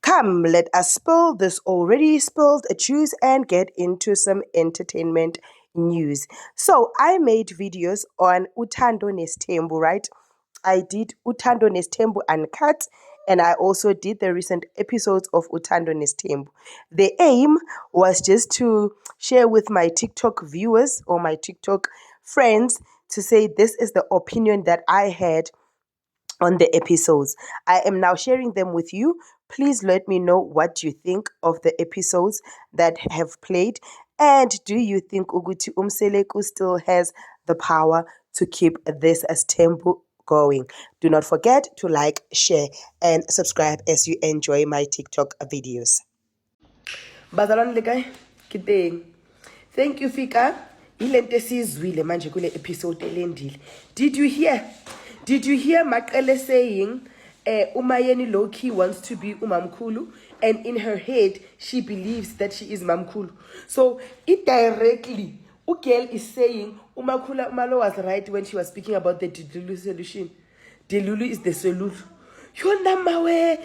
Come, let us spill this already spilled juice and get into some entertainment news. So I made videos on Uthando Nestembu, right? I did Uthando Nestembu Uncut, and I also did the recent episodes of Uthando Nestembu. The aim was just to share with my TikTok viewers or my TikTok friends to say this is the opinion that I had on the episodes. I am now sharing them with you. Please let me know what you think of the episodes that have played. And do you think Uguti Umseleku still has the power to keep this as tempo going? Do not forget to like, share, and subscribe as you enjoy my TikTok videos. Bazalwane lekai, kiteng. Thank you, Fika. Ilente sizwile manje kule episode elendile. Did you hear? Did you hear Makele saying, Umayeni low-key wants to be Umamkulu, and in her head, she believes that she is Mamkulu. So, it directly, Ugel is saying, Umakula Umalo was right when she was speaking about the Delulu solution. Delulu is the solution. Your number where...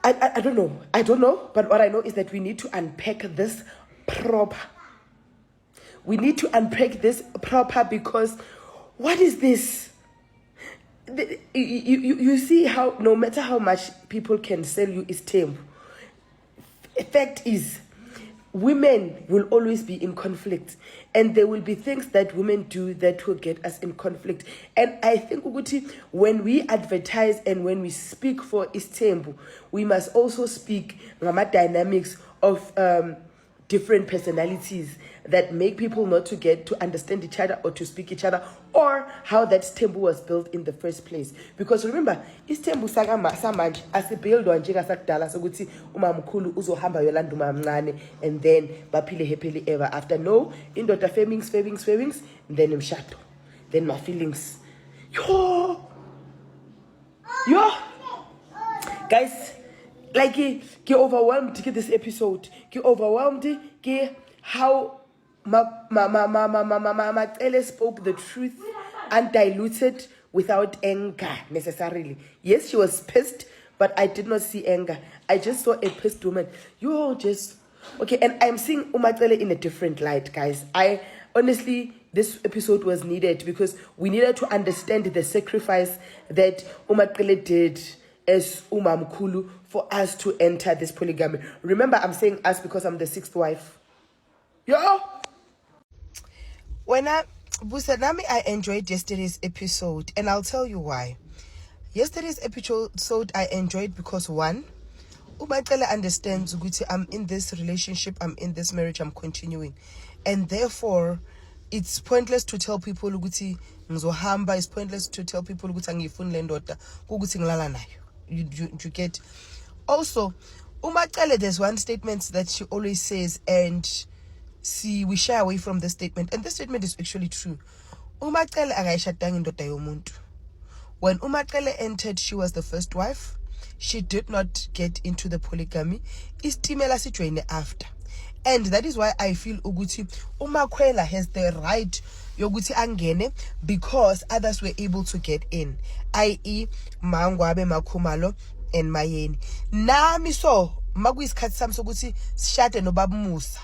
I don't know. I don't know. But what I know is that we need to unpack this proper. We need to unpack this proper because what is this? You see how no matter how much people can sell you is tame. Fact is, women will always be in conflict, and there will be things that women do that will get us in conflict. And I think Uguti, when we advertise and when we speak for Istembu, we must also speak about dynamics of different personalities that make people not to get to understand each other or to speak each other, or how that Istembu was built in the first place. Because remember, Istembu samanje asibuildwa njengasakudala sokuthi umamkhulu uzohamba yolanda umamncane and then baphile happily ever after. No, indoda famings, then imshado, then my feelings. Yo, guys, like get overwhelmed to this episode. Get overwhelmed. Get how Makele spoke the truth undiluted without anger necessarily. Yes, she was pissed, but I did not see anger. I just saw a pissed woman. You're just okay, and I'm seeing Umakele in a different light, guys. I honestly, this episode was needed because we needed to understand the sacrifice that Umakele did as Umamkulu for us to enter this polygamy. Remember, I'm saying us because I'm the sixth wife. Yo! When I enjoyed yesterday's episode, and I'll tell you why. Yesterday's episode I enjoyed because one, Umakele understands Uguti, I'm in this relationship, I'm in this marriage, I'm continuing. And therefore, it's pointless to tell people Uguti ngizohamba, it's pointless to tell people Uguti angifuni le ndoda, ukuthi ngilala nayo. You get. Also, Umakele, there's one statement that she always says, and see, we shy away from the statement, and this statement is actually true. Umakele akayishadanga indoda yomuntu. When Umakele entered, she was the first wife. She did not get into the polygamy. Istimela sijoyine after. And that is why I feel Uguti Umakwela has the right yoguti angene because others were able to get in, i.e. Mangwabe, Makhumalo, and Mayeni. Nami so makuyisikhathi sami sokuthi sishade noBaba Musa.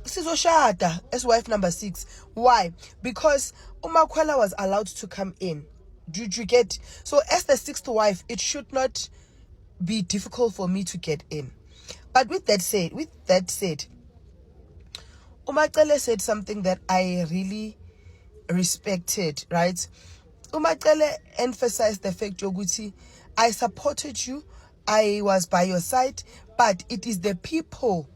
Sizoshada as wife number 6. Why? Because Umakwela was allowed to come in. Did you get? So as the 6th wife, it should not be difficult for me to get in. But with that said, Umakele said something that I really respected, right? Umakele emphasized the fact, Yoguti, I supported you, I was by your side, but it is the people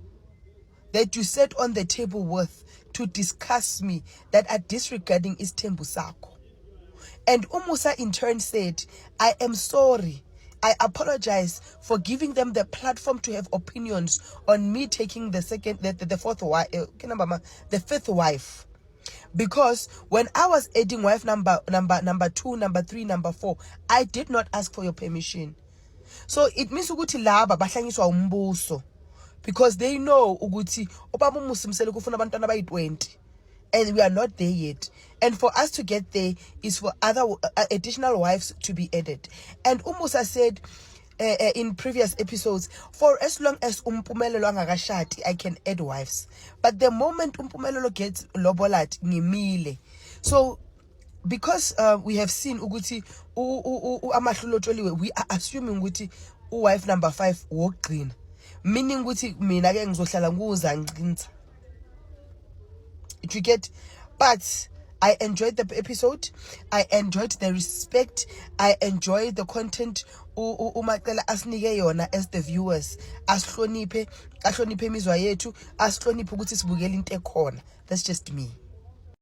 that you sat on the table with to discuss me that are disregarding Istembu Sako. And Umusa in turn said, I am sorry. I apologize for giving them the platform to have opinions on me taking the fifth wife. Because when I was adding wife number 2, number 3, number 4, I did not ask for your permission. So it means ukuthi laba bahlangiswa umbuso, because they know ukuthi obaba uMusa kufuna abantwana abayi-20, and we are not there yet. And for us to get there is for other additional wives to be added. And Umusa said, in previous episodes, for as long as Umpumelelo angakashadi, I can add wives. But the moment Umpumelelo gets lobolat, ngimile. So because we have seen ukuthi amahlulo tsholiwe, we are assuming ukuthi wife number 5 wogqina, meaning ukuthi mina ke ngizohlala nguzancinza. You get? But I enjoyed the episode. I enjoyed the respect. I enjoyed the content uMacela asinike yona as the viewers. Asihloniphe imizwa yethu, asihloniphe ukuthi sibukele into ekhona. That's just me.